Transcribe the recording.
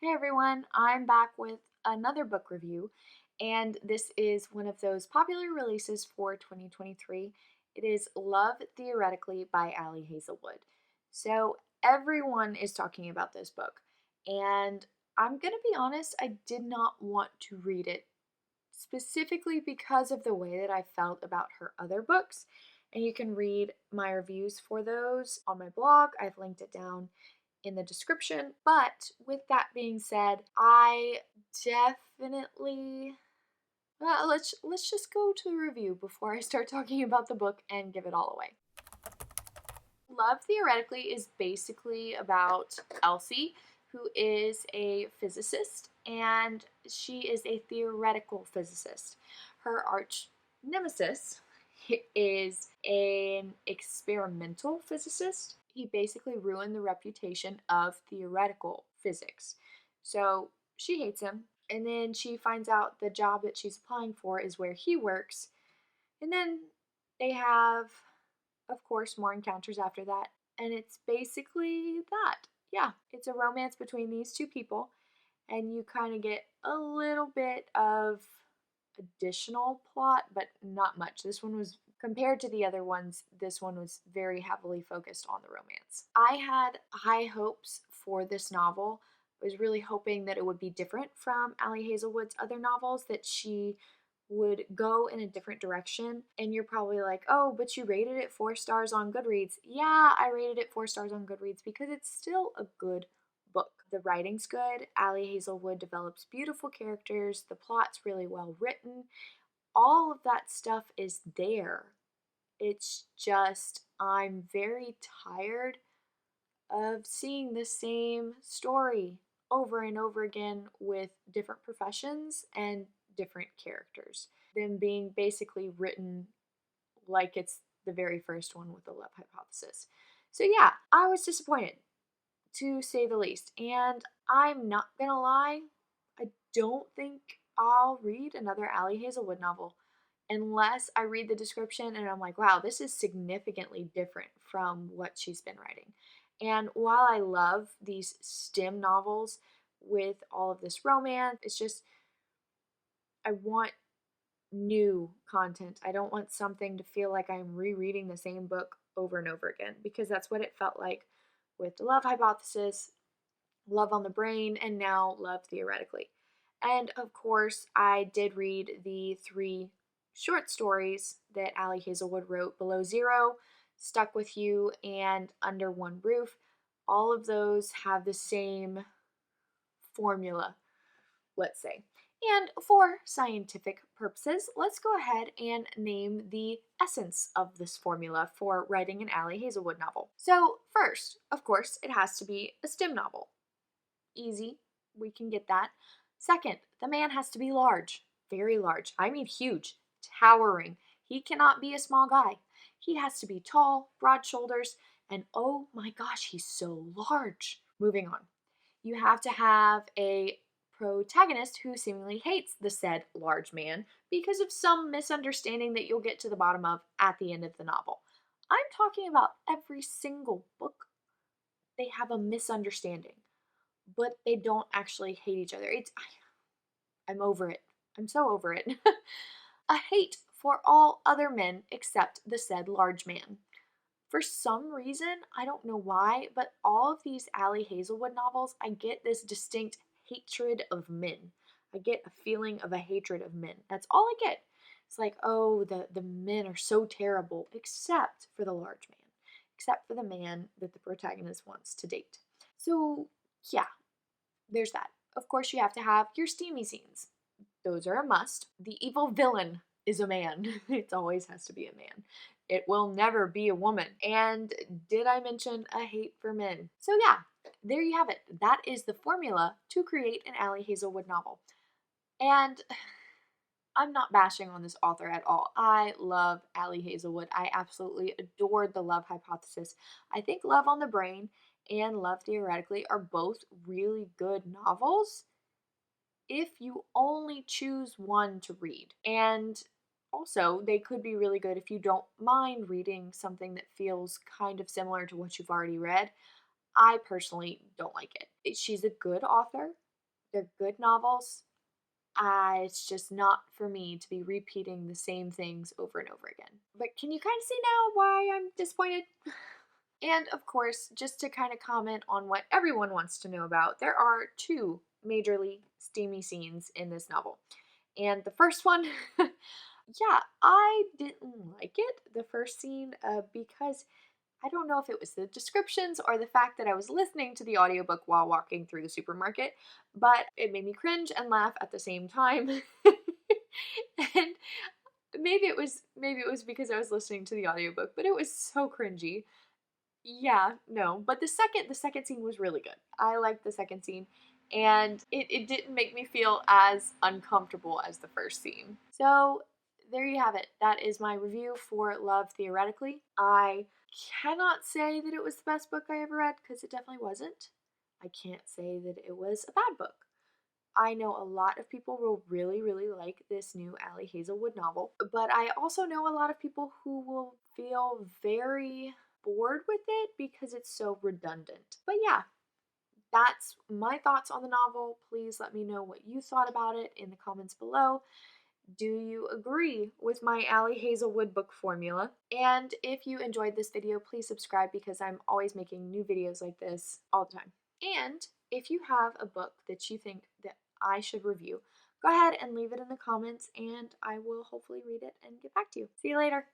Hey everyone, I'm back with another book review, and this is one of those popular releases for 2023. It is Love Theoretically by Ali Hazelwood. So, everyone is talking about this book, and I'm gonna be honest, I did not want to read it specifically because of the way that I felt about her other books. And you can read my reviews for those on my blog. I've linked it down in the description. But with that being said, I definitely let's just go to the review before I start talking about the book and give it all away. Love Theoretically is basically about Elsie, who is a physicist, and she is a theoretical physicist. Her arch nemesis is an experimental physicist. He basically ruined the reputation of theoretical physics. So she hates him, and then she finds out the job that she's applying for is where he works, and then they have, of course, more encounters after that. And it's basically that. Yeah, it's a romance between these two people, and you kind of get a little bit of additional plot, but not much. This one was, compared to the other ones, this one was very heavily focused on the romance. I had high hopes for this novel. I was really hoping that it would be different from Ali Hazelwood's other novels, that she would go in a different direction. And you're probably like, oh, but you rated it 4 stars on Goodreads. Yeah, I rated it 4 stars on Goodreads because it's still a good book. The writing's good. Ali Hazelwood develops beautiful characters. The plot's really well written. All of that stuff is there. It's just, I'm very tired of seeing the same story over and over again with different professions and different characters. Them being basically written like it's the very first one with the love hypothesis. So, yeah, I was disappointed to say the least. And I'm not gonna lie, I don't think I'll read another Ali Hazelwood novel unless I read the description and I'm like, wow, this is significantly different from what she's been writing. And while I love these STEM novels with all of this romance, it's just, I want new content. I don't want something to feel like I'm rereading the same book over and over again, because that's what it felt like with The Love Hypothesis, Love on the Brain, and now Love Theoretically. And of course, I did read the 3 short stories that Ali Hazelwood wrote: Below Zero, Stuck with You, and Under One Roof. All of those have the same formula, let's say. And for scientific purposes, let's go ahead and name the essence of this formula for writing an Ali Hazelwood novel. So, first, of course, it has to be a STEM novel. Easy, we can get that. Second, the man has to be large, very large. I mean huge, towering. He cannot be a small guy. He has to be tall, broad shoulders, and oh my gosh, he's so large. Moving on. You have to have a protagonist who seemingly hates the said large man because of some misunderstanding that you'll get to the bottom of at the end of the novel. I'm talking about every single book. They have a misunderstanding, but they don't actually hate each other. I'm over it. I'm so over it. A hate for all other men except the said large man. For some reason, I don't know why, but all of these Ali Hazelwood novels, I get this distinct hatred of men. I get a feeling of a hatred of men. That's all I get. It's like, oh, the men are so terrible, except for the large man, except for the man that the protagonist wants to date. So, yeah, there's that. Of course, you have to have your steamy scenes. Those are a must. The evil villain is a man. It always has to be a man. It will never be a woman. And did I mention a hate for men? So, yeah, there you have it. That is the formula to create an Ali Hazelwood novel. And I'm not bashing on this author at all. I love Ali Hazelwood. I absolutely adored The Love Hypothesis. I think Love on the Brain and Love Theoretically are both really good novels if you only choose one to read. And also, they could be really good if you don't mind reading something that feels kind of similar to what you've already read. I personally don't like it. She's a good author. They're good novels. It's just not for me to be repeating the same things over and over again. But can you kind of see now why I'm disappointed? And of course, just to kind of comment on what everyone wants to know about, there are two majorly steamy scenes in this novel. And the first one, yeah, I didn't like it, the first scene, because I don't know if it was the descriptions or the fact that I was listening to the audiobook while walking through the supermarket, but it made me cringe and laugh at the same time. And maybe it was because I was listening to the audiobook, but it was so cringy. Yeah, no. But the second scene was really good. I liked the second scene. And it didn't make me feel as uncomfortable as the first scene. So there you have it. That is my review for Love Theoretically. I cannot say that it was the best book I ever read because it definitely wasn't. I can't say that it was a bad book. I know a lot of people will really, really like this new Ali Hazelwood novel, but I also know a lot of people who will feel very bored with it because it's so redundant. But yeah, that's my thoughts on the novel. Please let me know what you thought about it in the comments below. Do you agree with my Ali Hazelwood book formula? And if you enjoyed this video, please subscribe because I'm always making new videos like this all the time. And if you have a book that you think that I should review, go ahead and leave it in the comments and I will hopefully read it and get back to you. See you later.